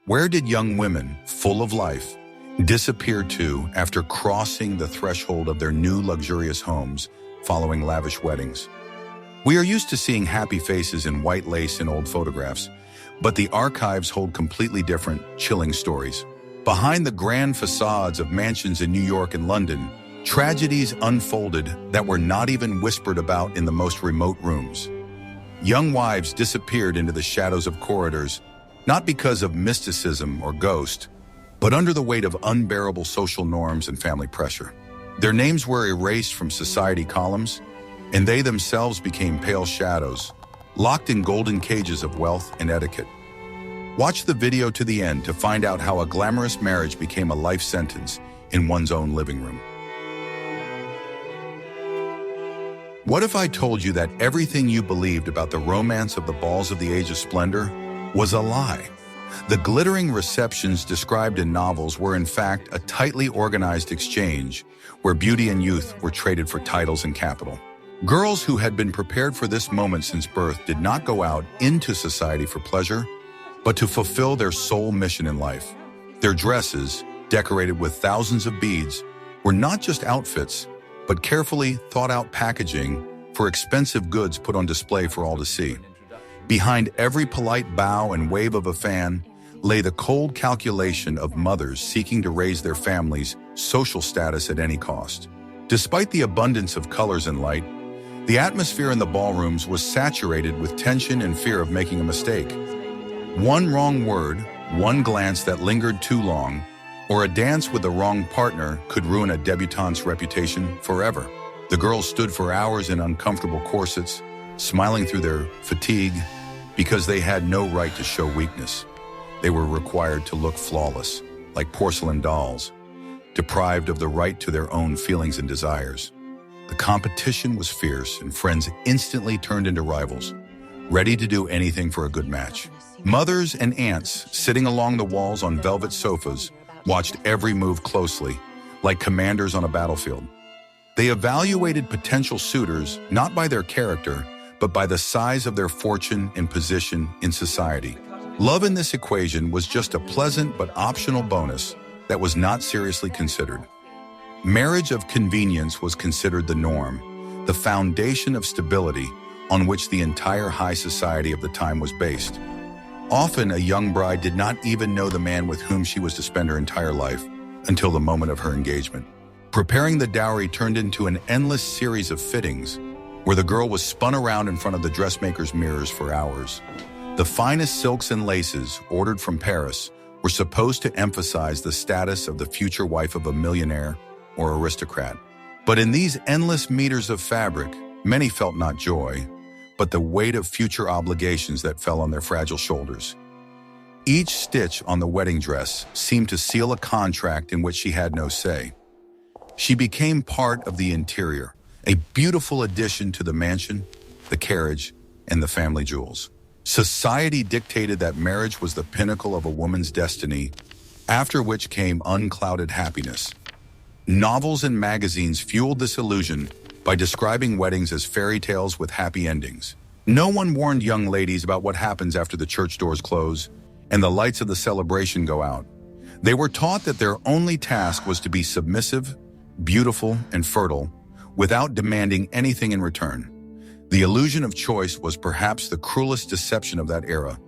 Where did young women, full of life, disappear to after crossing the threshold of their new luxurious homes following lavish weddings? We are used to seeing happy faces in white lace in old photographs, but the archives hold completely different, chilling stories. Behind the grand facades of mansions in New York and London, tragedies unfolded that were not even whispered about in the most remote rooms. Young wives disappeared into the shadows of corridors, not because of mysticism or ghost, but under the weight of unbearable social norms and family pressure. Their names were erased from society columns, and they themselves became pale shadows, locked in golden cages of wealth and etiquette. Watch the video to the end to find out how a glamorous marriage became a life sentence in one's own living room. What if I told you that everything you believed about the romance of the balls of the Age of Splendor was a lie? The glittering receptions described in novels were in fact a tightly organized exchange where beauty and youth were traded for titles and capital. Girls who had been prepared for this moment since birth did not go out into society for pleasure, but to fulfill their sole mission in life. Their dresses, decorated with thousands of beads, were not just outfits, but carefully thought-out packaging for expensive goods put on display for all to see. Behind every polite bow and wave of a fan lay the cold calculation of mothers seeking to raise their family's social status at any cost. Despite the abundance of colors and light, the atmosphere in the ballrooms was saturated with tension and fear of making a mistake. One wrong word, one glance that lingered too long, or a dance with the wrong partner could ruin a debutante's reputation forever. The girls stood for hours in uncomfortable corsets, smiling through their fatigue because they had no right to show weakness. They were required to look flawless, like porcelain dolls, deprived of the right to their own feelings and desires. The competition was fierce, and friends instantly turned into rivals, ready to do anything for a good match. Mothers and aunts sitting along the walls on velvet sofas watched every move closely, like commanders on a battlefield. They evaluated potential suitors not by their character, but by the size of their fortune and position in society. Love in this equation was just a pleasant but optional bonus that was not seriously considered. Marriage of convenience was considered the norm, the foundation of stability on which the entire high society of the time was based. Often, a young bride did not even know the man with whom she was to spend her entire life until the moment of her engagement. Preparing the dowry turned into an endless series of fittings, where the girl was spun around in front of the dressmaker's mirrors for hours. The finest silks and laces, ordered from Paris, were supposed to emphasize the status of the future wife of a millionaire or aristocrat. But in these endless meters of fabric, many felt not joy, but the weight of future obligations that fell on their fragile shoulders. Each stitch on the wedding dress seemed to seal a contract in which she had no say. She became part of the interior, a beautiful addition to the mansion, the carriage, and the family jewels. Society dictated that marriage was the pinnacle of a woman's destiny, after which came unclouded happiness. Novels and magazines fueled this illusion by describing weddings as fairy tales with happy endings. No one warned young ladies about what happens after the church doors close and the lights of the celebration go out. They were taught that their only task was to be submissive, beautiful, and fertile, without demanding anything in return. The illusion of choice was perhaps the cruelest deception of that era,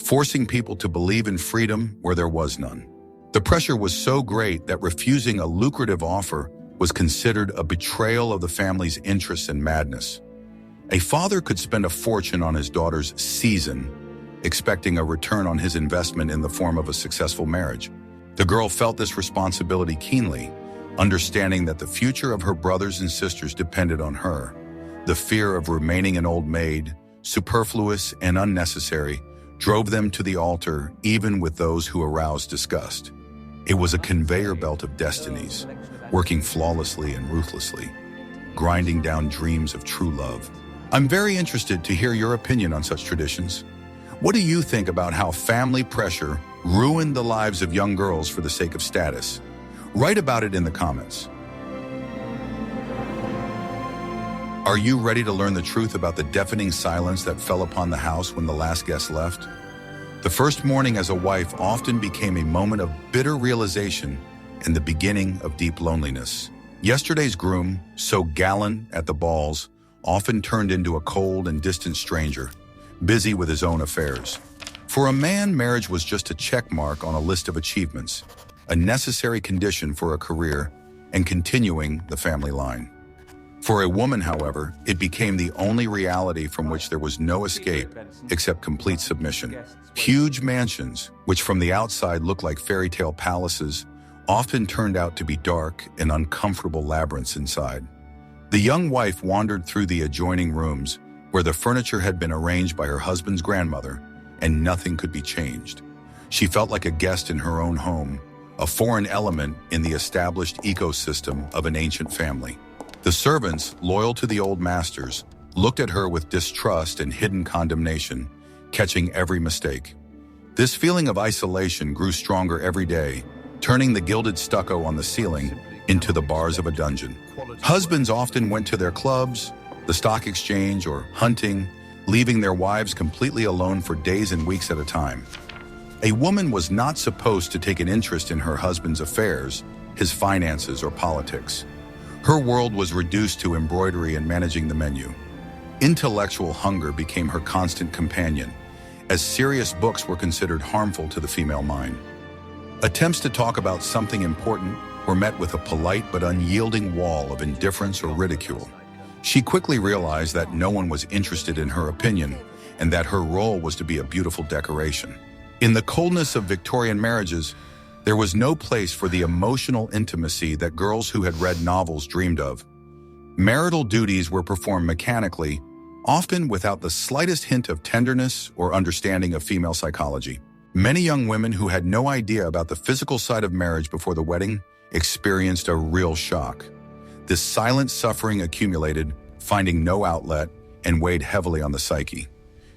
forcing people to believe in freedom where there was none. The pressure was so great that refusing a lucrative offer was considered a betrayal of the family's interests and madness. A father could spend a fortune on his daughter's season, expecting a return on his investment in the form of a successful marriage. The girl felt this responsibility keenly, understanding that the future of her brothers and sisters depended on her. The fear of remaining an old maid, superfluous and unnecessary, drove them to the altar even with those who aroused disgust. It was a conveyor belt of destinies, working flawlessly and ruthlessly, grinding down dreams of true love. I'm very interested to hear your opinion on such traditions. What do you think about how family pressure ruined the lives of young girls for the sake of status? Write about it in the comments. Are you ready to learn the truth about the deafening silence that fell upon the house when the last guest left? The first morning as a wife often became a moment of bitter realization and the beginning of deep loneliness. Yesterday's groom, so gallant at the balls, often turned into a cold and distant stranger, busy with his own affairs. For a man, marriage was just a check mark on a list of achievements, a necessary condition for a career and continuing the family line. For a woman, however, it became the only reality from which there was no escape except complete submission. Huge mansions, which from the outside looked like fairy tale palaces, often turned out to be dark and uncomfortable labyrinths inside. The young wife wandered through the adjoining rooms where the furniture had been arranged by her husband's grandmother, and nothing could be changed. She felt like a guest in her own home, a foreign element in the established ecosystem of an ancient family. The servants, loyal to the old masters, looked at her with distrust and hidden condemnation, catching every mistake. This feeling of isolation grew stronger every day, turning the gilded stucco on the ceiling into the bars of a dungeon. Husbands often went to their clubs, the stock exchange, or hunting, leaving their wives completely alone for days and weeks at a time. A woman was not supposed to take an interest in her husband's affairs, his finances, or politics. Her world was reduced to embroidery and managing the menu. Intellectual hunger became her constant companion, as serious books were considered harmful to the female mind. Attempts to talk about something important were met with a polite but unyielding wall of indifference or ridicule. She quickly realized that no one was interested in her opinion and that her role was to be a beautiful decoration. In the coldness of Victorian marriages, there was no place for the emotional intimacy that girls who had read novels dreamed of. Marital duties were performed mechanically, often without the slightest hint of tenderness or understanding of female psychology. Many young women who had no idea about the physical side of marriage before the wedding experienced a real shock. This silent suffering accumulated, finding no outlet, and weighed heavily on the psyche.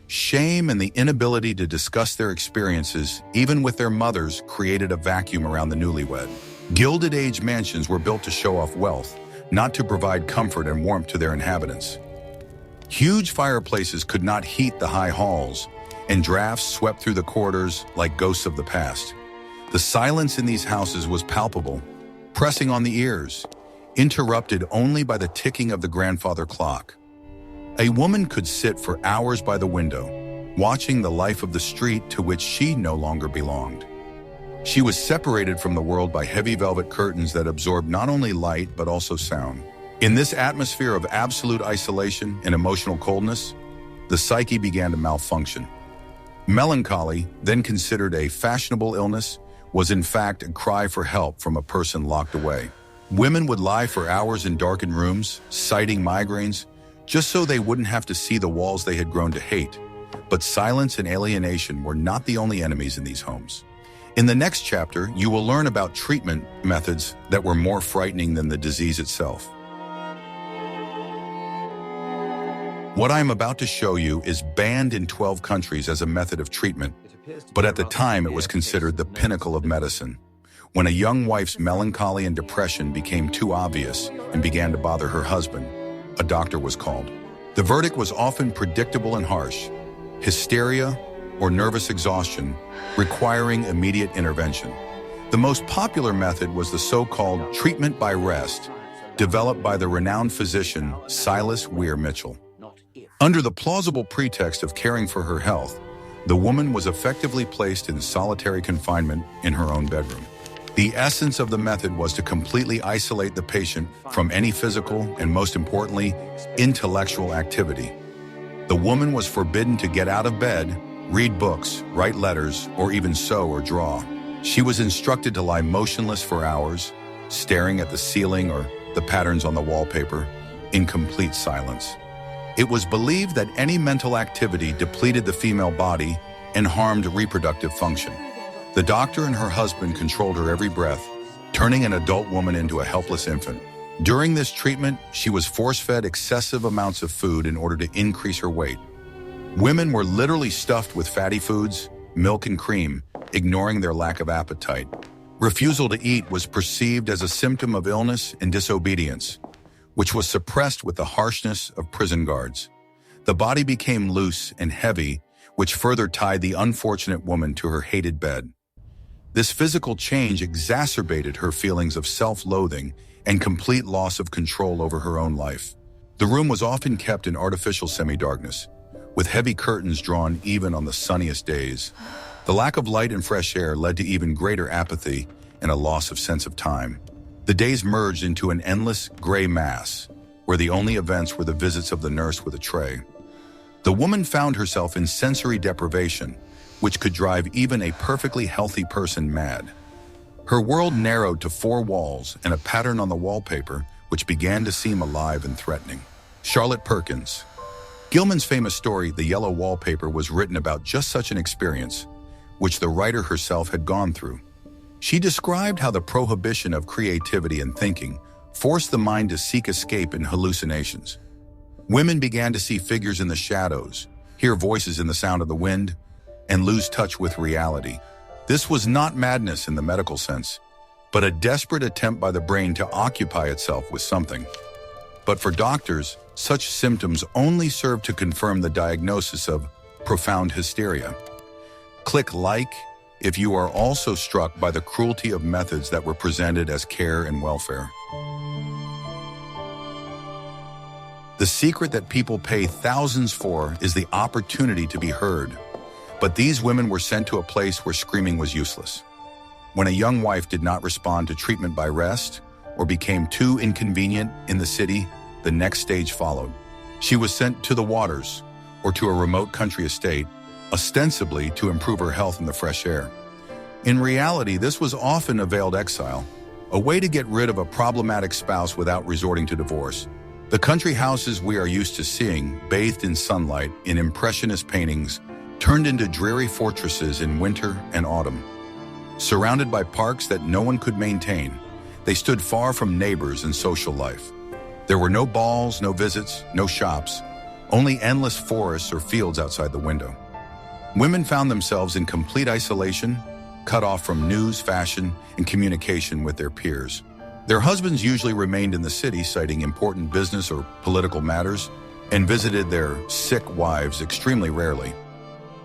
Shame and the inability to discuss their experiences, even with their mothers, created a vacuum around the newlywed. Gilded Age mansions were built to show off wealth, not to provide comfort and warmth to their inhabitants. Huge fireplaces could not heat the high halls, and drafts swept through the corridors like ghosts of the past. The silence in these houses was palpable, pressing on the ears, interrupted only by the ticking of the grandfather clock. A woman could sit for hours by the window, watching the life of the street to which she no longer belonged. She was separated from the world by heavy velvet curtains that absorbed not only light but also sound. In this atmosphere of absolute isolation and emotional coldness, the psyche began to malfunction. Melancholy, then considered a fashionable illness, was in fact a cry for help from a person locked away. Women would lie for hours in darkened rooms, citing migraines, just so they wouldn't have to see the walls they had grown to hate. But silence and alienation were not the only enemies in these homes. In the next chapter, you will learn about treatment methods that were more frightening than the disease itself. What I am about to show you is banned in 12 countries as a method of treatment, but at the time it was considered the pinnacle of medicine. When a young wife's melancholy and depression became too obvious and began to bother her husband, a doctor was called. The verdict was often predictable and harsh: hysteria or nervous exhaustion, requiring immediate intervention. The most popular method was the so-called treatment by rest, developed by the renowned physician Silas Weir Mitchell. Under the plausible pretext of caring for her health, the woman was effectively placed in solitary confinement in her own bedroom. The essence of the method was to completely isolate the patient from any physical and, most importantly, intellectual activity. The woman was forbidden to get out of bed, read books, write letters, or even sew or draw. She was instructed to lie motionless for hours, staring at the ceiling or the patterns on the wallpaper, in complete silence. It was believed that any mental activity depleted the female body and harmed reproductive function. The doctor and her husband controlled her every breath, turning an adult woman into a helpless infant. During this treatment, she was force-fed excessive amounts of food in order to increase her weight. Women were literally stuffed with fatty foods, milk and cream, ignoring their lack of appetite. Refusal to eat was perceived as a symptom of illness and disobedience, which was suppressed with the harshness of prison guards. The body became loose and heavy, which further tied the unfortunate woman to her hated bed. This physical change exacerbated her feelings of self-loathing and complete loss of control over her own life. The room was often kept in artificial semi-darkness, with heavy curtains drawn even on the sunniest days. The lack of light and fresh air led to even greater apathy and a loss of sense of time. The days merged into an endless gray mass, where the only events were the visits of the nurse with a tray. The woman found herself in sensory deprivation, which could drive even a perfectly healthy person mad. Her world narrowed to 4 walls and a pattern on the wallpaper which began to seem alive and threatening. Charlotte Perkins. Gilman's famous story, The Yellow Wallpaper, was written about just such an experience, which the writer herself had gone through. She described how the prohibition of creativity and thinking forced the mind to seek escape in hallucinations. Women began to see figures in the shadows, hear voices in the sound of the wind, and lose touch with reality. This was not madness in the medical sense, but a desperate attempt by the brain to occupy itself with something. But for doctors, such symptoms only served to confirm the diagnosis of profound hysteria. Click like if you are also struck by the cruelty of methods that were presented as care and welfare. The secret that people pay thousands for is the opportunity to be heard. But these women were sent to a place where screaming was useless. When a young wife did not respond to treatment by rest or became too inconvenient in the city, the next stage followed. She was sent to the waters or to a remote country estate, ostensibly to improve her health in the fresh air. In reality, this was often a veiled exile, a way to get rid of a problematic spouse without resorting to divorce. The country houses we are used to seeing, bathed in sunlight in impressionist paintings, turned into dreary fortresses in winter and autumn. Surrounded by parks that no one could maintain, they stood far from neighbors and social life. There were no balls, no visits, no shops, only endless forests or fields outside the window. Women found themselves in complete isolation, cut off from news, fashion, and communication with their peers. Their husbands usually remained in the city citing important business or political matters and visited their sick wives extremely rarely.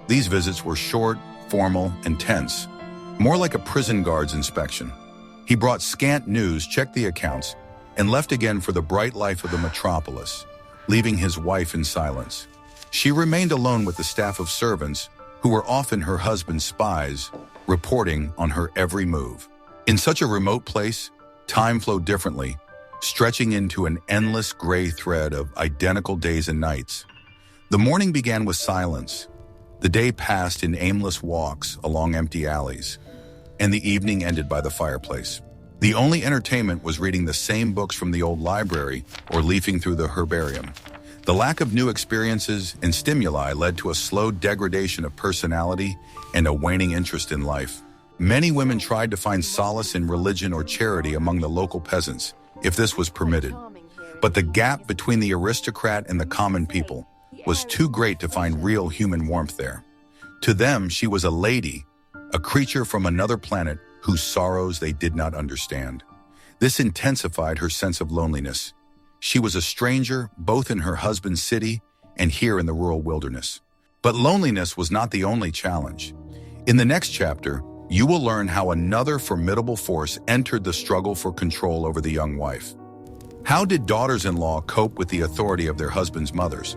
These visits were short, formal, and tense, more like a prison guard's inspection. He brought scant news, checked the accounts, and left again for the bright life of the metropolis, leaving his wife in silence. She remained alone with the staff of servants, who were often her husband's spies, reporting on her every move. In such a remote place, time flowed differently, stretching into an endless gray thread of identical days and nights. The morning began with silence. The day passed in aimless walks along empty alleys, and the evening ended by the fireplace. The only entertainment was reading the same books from the old library or leafing through the herbarium. The lack of new experiences and stimuli led to a slow degradation of personality and a waning interest in life. Many women tried to find solace in religion or charity among the local peasants, if this was permitted. But the gap between the aristocrat and the common people was too great to find real human warmth there. To them, she was a lady, a creature from another planet whose sorrows they did not understand. This intensified her sense of loneliness. She was a stranger both in her husband's city and here in the rural wilderness. But loneliness was not the only challenge. In the next chapter, you will learn how another formidable force entered the struggle for control over the young wife. How did daughters-in-law cope with the authority of their husbands' mothers?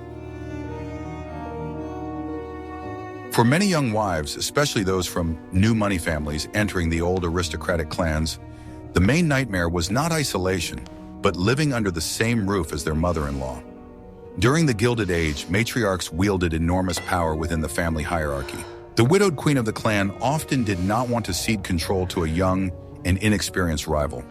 For many young wives, especially those from new money families entering the old aristocratic clans, the main nightmare was not isolation, but living under the same roof as their mother-in-law. During the Gilded Age, matriarchs wielded enormous power within the family hierarchy. The widowed queen of the clan often did not want to cede control to a young and inexperienced rival.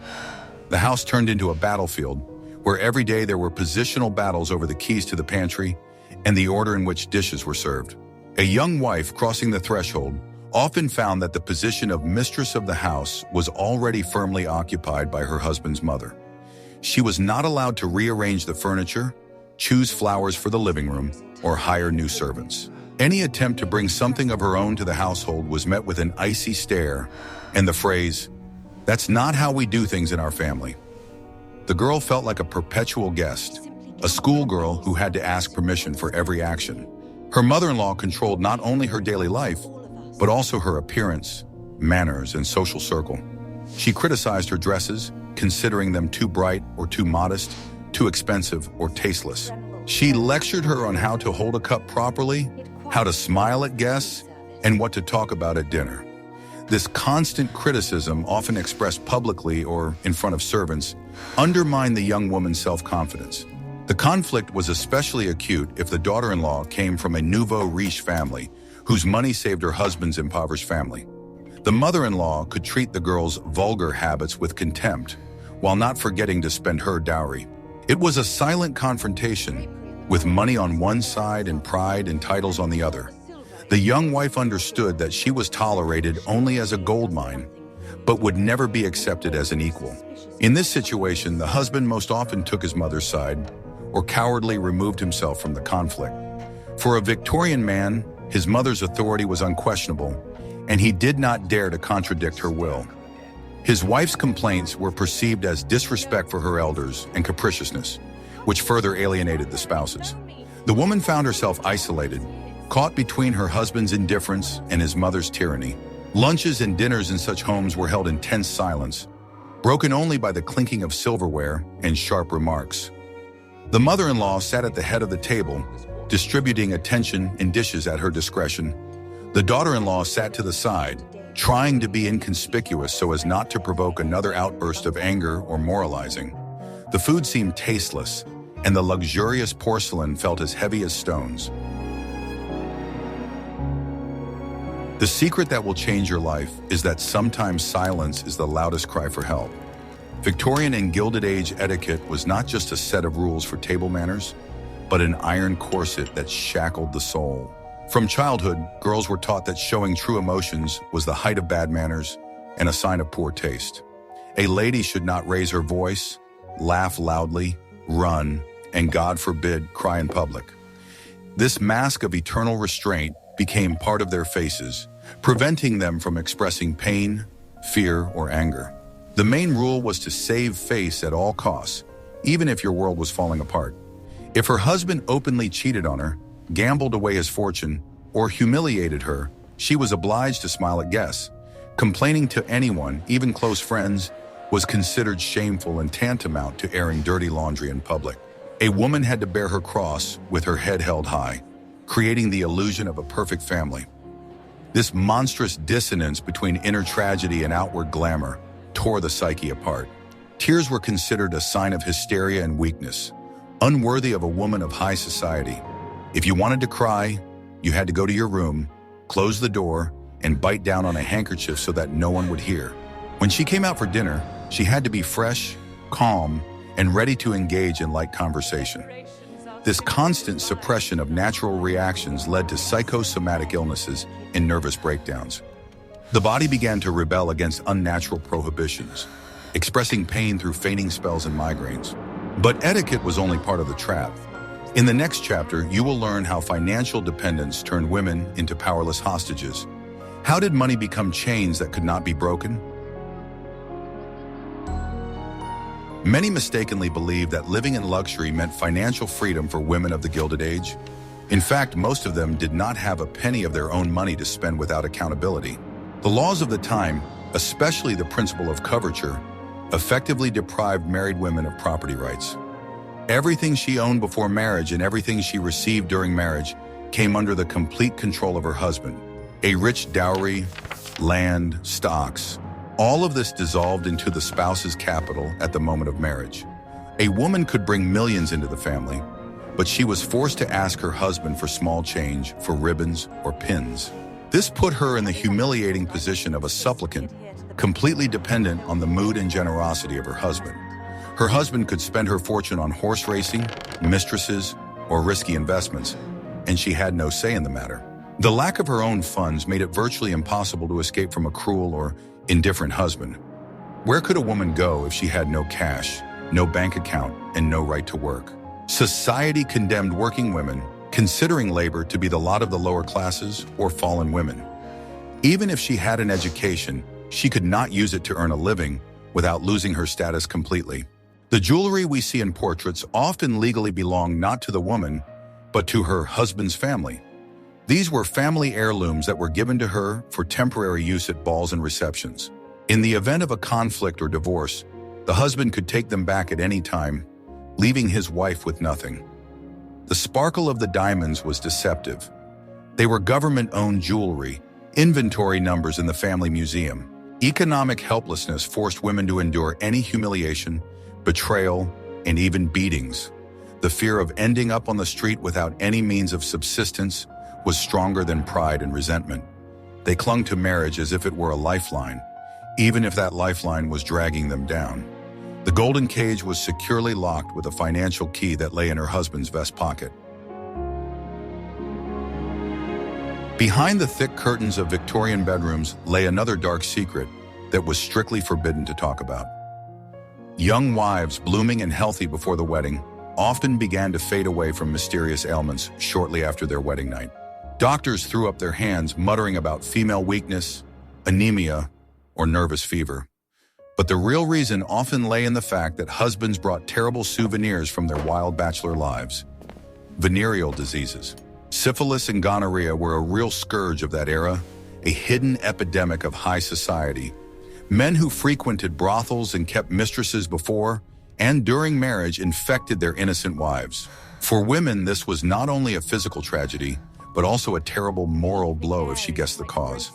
The house turned into a battlefield, where every day there were positional battles over the keys to the pantry and the order in which dishes were served. A young wife crossing the threshold often found that the position of mistress of the house was already firmly occupied by her husband's mother. She was not allowed to rearrange the furniture, choose flowers for the living room, or hire new servants. Any attempt to bring something of her own to the household was met with an icy stare and the phrase, "That's not how we do things in our family." The girl felt like a perpetual guest, a schoolgirl who had to ask permission for every action. Her mother-in-law controlled not only her daily life, but also her appearance, manners, and social circle. She criticized her dresses, considering them too bright or too modest, too expensive or tasteless. She lectured her on how to hold a cup properly, how to smile at guests, and what to talk about at dinner. This constant criticism, often expressed publicly or in front of servants, undermined the young woman's self-confidence. The conflict was especially acute if the daughter-in-law came from a nouveau riche family, whose money saved her husband's impoverished family. The mother-in-law could treat the girl's vulgar habits with contempt, while not forgetting to spend her dowry. It was a silent confrontation, with money on one side and pride and titles on the other. The young wife understood that she was tolerated only as a gold mine, but would never be accepted as an equal. In this situation, the husband most often took his mother's side, or cowardly removed himself from the conflict. For a Victorian man, his mother's authority was unquestionable, and he did not dare to contradict her will. His wife's complaints were perceived as disrespect for her elders and capriciousness, which further alienated the spouses. The woman found herself isolated, caught between her husband's indifference and his mother's tyranny. Lunches and dinners in such homes were held in tense silence, broken only by the clinking of silverware and sharp remarks. The mother-in-law sat at the head of the table, distributing attention and dishes at her discretion. The daughter-in-law sat to the side, trying to be inconspicuous so as not to provoke another outburst of anger or moralizing. The food seemed tasteless, and the luxurious porcelain felt as heavy as stones. The secret that will change your life is that sometimes silence is the loudest cry for help. Victorian and Gilded Age etiquette was not just a set of rules for table manners, but an iron corset that shackled the soul. From childhood, girls were taught that showing true emotions was the height of bad manners and a sign of poor taste. A lady should not raise her voice, laugh loudly, run, and God forbid, cry in public. This mask of eternal restraint became part of their faces, preventing them from expressing pain, fear, or anger. The main rule was to save face at all costs, even if your world was falling apart. If her husband openly cheated on her, gambled away his fortune, or humiliated her, she was obliged to smile at guests. Complaining to anyone, even close friends, was considered shameful and tantamount to airing dirty laundry in public. A woman had to bear her cross with her head held high, creating the illusion of a perfect family. This monstrous dissonance between inner tragedy and outward glamour tore the psyche apart. Tears were considered a sign of hysteria and weakness, unworthy of a woman of high society. If you wanted to cry, you had to go to your room, close the door, and bite down on a handkerchief so that no one would hear. When she came out for dinner, she had to be fresh, calm, and ready to engage in light conversation. This constant suppression of natural reactions led to psychosomatic illnesses and nervous breakdowns. The body began to rebel against unnatural prohibitions, expressing pain through fainting spells and migraines. But etiquette was only part of the trap. In the next chapter, you will learn how financial dependence turned women into powerless hostages. How did money become chains that could not be broken? Many mistakenly believed that living in luxury meant financial freedom for women of the Gilded Age. In fact, most of them did not have a penny of their own money to spend without accountability. The laws of the time, especially the principle of coverture, effectively deprived married women of property rights. Everything she owned before marriage and everything she received during marriage came under the complete control of her husband. A rich dowry, land, stocks, all of this dissolved into the spouse's capital at the moment of marriage. A woman could bring millions into the family, but she was forced to ask her husband for small change, for ribbons or pins. This put her in the humiliating position of a supplicant, completely dependent on the mood and generosity of her husband. Her husband could spend her fortune on horse racing, mistresses, or risky investments, and she had no say in the matter. The lack of her own funds made it virtually impossible to escape from a cruel or indifferent husband. Where could a woman go if she had no cash, no bank account, and no right to work? Society condemned working women, considering labor to be the lot of the lower classes or fallen women. Even if she had an education, she could not use it to earn a living without losing her status completely. The jewelry we see in portraits often legally belonged not to the woman, but to her husband's family. These were family heirlooms that were given to her for temporary use at balls and receptions. In the event of a conflict or divorce, the husband could take them back at any time, leaving his wife with nothing. The sparkle of the diamonds was deceptive. They were government-owned jewelry, inventory numbers in the family museum. Economic helplessness forced women to endure any humiliation, betrayal, and even beatings. The fear of ending up on the street without any means of subsistence was stronger than pride and resentment. They clung to marriage as if it were a lifeline, even if that lifeline was dragging them down. The golden cage was securely locked with a financial key that lay in her husband's vest pocket. Behind the thick curtains of Victorian bedrooms lay another dark secret that was strictly forbidden to talk about. Young wives, blooming and healthy before the wedding, often began to fade away from mysterious ailments shortly after their wedding night. Doctors threw up their hands, muttering about female weakness, anemia, or nervous fever. But the real reason often lay in the fact that husbands brought terrible souvenirs from their wild bachelor lives. Venereal diseases. Syphilis and gonorrhea were a real scourge of that era, a hidden epidemic of high society. Men who frequented brothels and kept mistresses before and during marriage infected their innocent wives. For women, this was not only a physical tragedy, but also a terrible moral blow if she guessed the cause.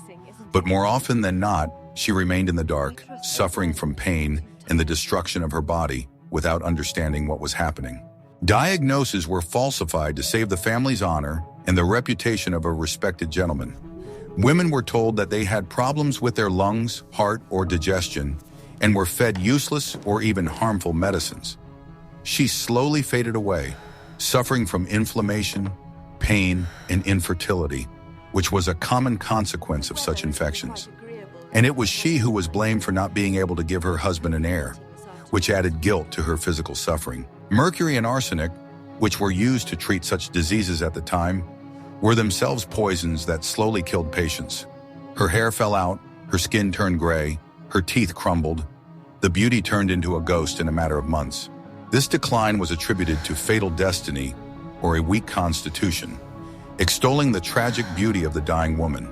But more often than not, she remained in the dark, suffering from pain and the destruction of her body without understanding what was happening. Diagnoses were falsified to save the family's honor and the reputation of a respected gentleman. Women were told that they had problems with their lungs, heart, or digestion, and were fed useless or even harmful medicines. She slowly faded away, suffering from inflammation, pain, and infertility, which was a common consequence of such infections. And it was she who was blamed for not being able to give her husband an heir, which added guilt to her physical suffering. Mercury and arsenic, which were used to treat such diseases at the time, were themselves poisons that slowly killed patients. Her hair fell out, her skin turned gray, her teeth crumbled. The beauty turned into a ghost in a matter of months. This decline was attributed to fatal destiny or a weak constitution, extolling the tragic beauty of the dying woman.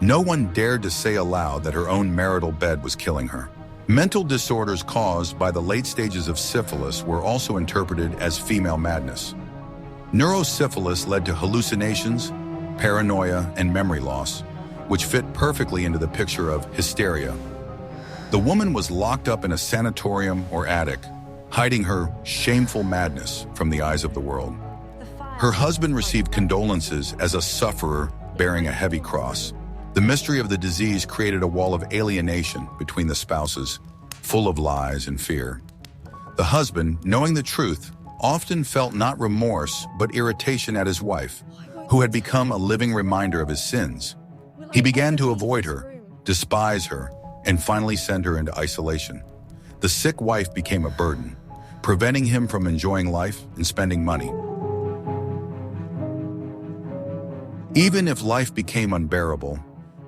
No one dared to say aloud that her own marital bed was killing her. Mental disorders caused by the late stages of syphilis were also interpreted as female madness. Neurosyphilis led to hallucinations, paranoia, and memory loss, which fit perfectly into the picture of hysteria. The woman was locked up in a sanatorium or attic, hiding her shameful madness from the eyes of the world. Her husband received condolences as a sufferer bearing a heavy cross. The mystery of the disease created a wall of alienation between the spouses, full of lies and fear. The husband, knowing the truth, often felt not remorse but irritation at his wife, who had become a living reminder of his sins. He began to avoid her, despise her, and finally send her into isolation. The sick wife became a burden, preventing him from enjoying life and spending money. Even if life became unbearable,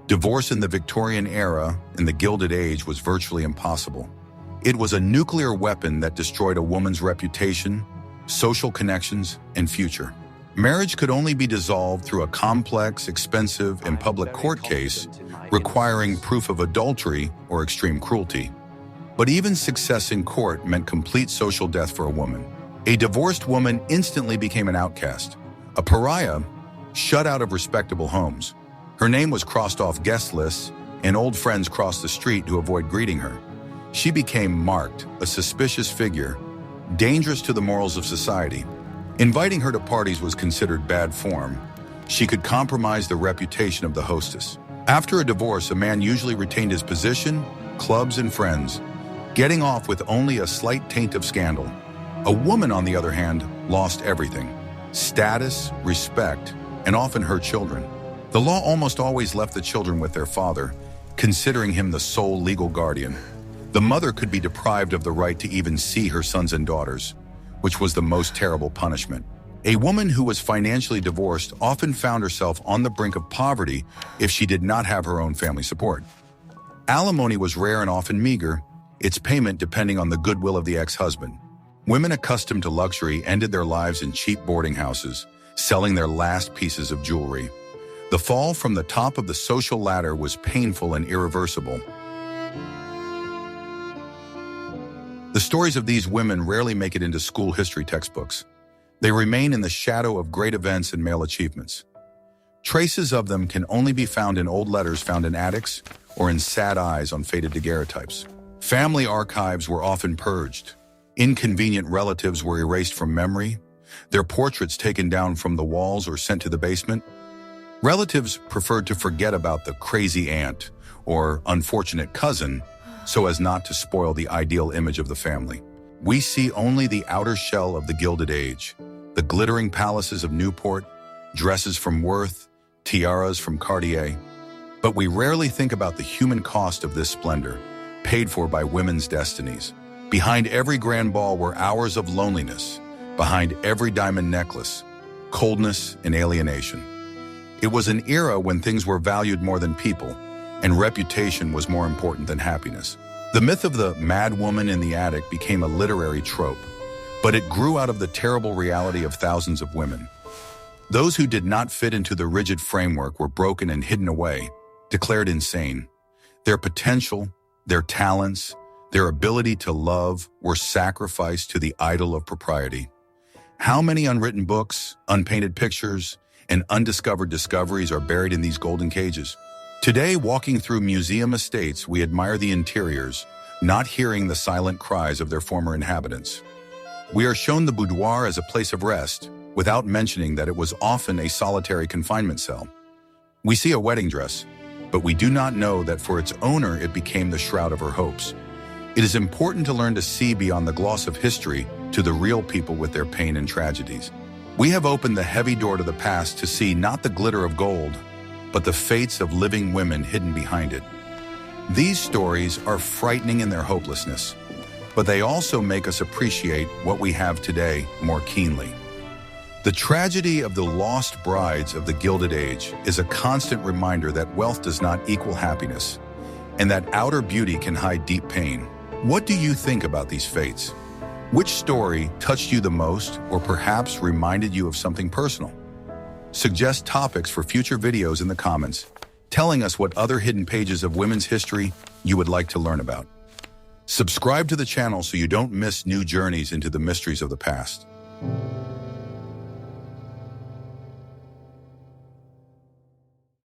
divorce in the Victorian era and the Gilded Age was virtually impossible. It was a nuclear weapon that destroyed a woman's reputation, social connections, and future. Marriage could only be dissolved through a complex, expensive, and public court case requiring proof of adultery or extreme cruelty. But even success in court meant complete social death for a woman. A divorced woman instantly became an outcast, a pariah, shut out of respectable homes. Her name was crossed off guest lists, and old friends crossed the street to avoid greeting her. She became marked, a suspicious figure, dangerous to the morals of society. Inviting her to parties was considered bad form. She could compromise the reputation of the hostess. After a divorce, a man usually retained his position, clubs, and friends, getting off with only a slight taint of scandal. A woman, on the other hand, lost everything: status, respect, and often her children. The law almost always left the children with their father, considering him the sole legal guardian. The mother could be deprived of the right to even see her sons and daughters, which was the most terrible punishment. A woman who was financially divorced often found herself on the brink of poverty if she did not have her own family support. Alimony was rare and often meager, its payment depending on the goodwill of the ex-husband. Women accustomed to luxury ended their lives in cheap boarding houses, selling their last pieces of jewelry. The fall from the top of the social ladder was painful and irreversible. The stories of these women rarely make it into school history textbooks. They remain in the shadow of great events and male achievements. Traces of them can only be found in old letters found in attics or in sad eyes on faded daguerreotypes. Family archives were often purged. Inconvenient relatives were erased from memory, their portraits taken down from the walls or sent to the basement. Relatives preferred to forget about the crazy aunt or unfortunate cousin so as not to spoil the ideal image of the family. We see only the outer shell of the Gilded Age, the glittering palaces of Newport, dresses from Worth, tiaras from Cartier. But we rarely think about the human cost of this splendor, paid for by women's destinies. Behind every grand ball were hours of loneliness, behind every diamond necklace, coldness and alienation. It was an era when things were valued more than people, and reputation was more important than happiness. The myth of the mad woman in the attic became a literary trope, but it grew out of the terrible reality of thousands of women. Those who did not fit into the rigid framework were broken and hidden away, declared insane. Their potential, their talents, their ability to love were sacrificed to the idol of propriety. How many unwritten books, unpainted pictures, and undiscovered discoveries are buried in these golden cages? Today, walking through museum estates, we admire the interiors, not hearing the silent cries of their former inhabitants. We are shown the boudoir as a place of rest, without mentioning that it was often a solitary confinement cell. We see a wedding dress, but we do not know that for its owner it became the shroud of her hopes. It is important to learn to see beyond the gloss of history to the real people with their pain and tragedies. We have opened the heavy door to the past to see not the glitter of gold, but the fates of living women hidden behind it. These stories are frightening in their hopelessness, but they also make us appreciate what we have today more keenly. The tragedy of the lost brides of the Gilded Age is a constant reminder that wealth does not equal happiness, and that outer beauty can hide deep pain. What do you think about these fates? Which story touched you the most, or perhaps reminded you of something personal? Suggest topics for future videos in the comments, telling us what other hidden pages of women's history you would like to learn about. Subscribe to the channel so you don't miss new journeys into the mysteries of the past.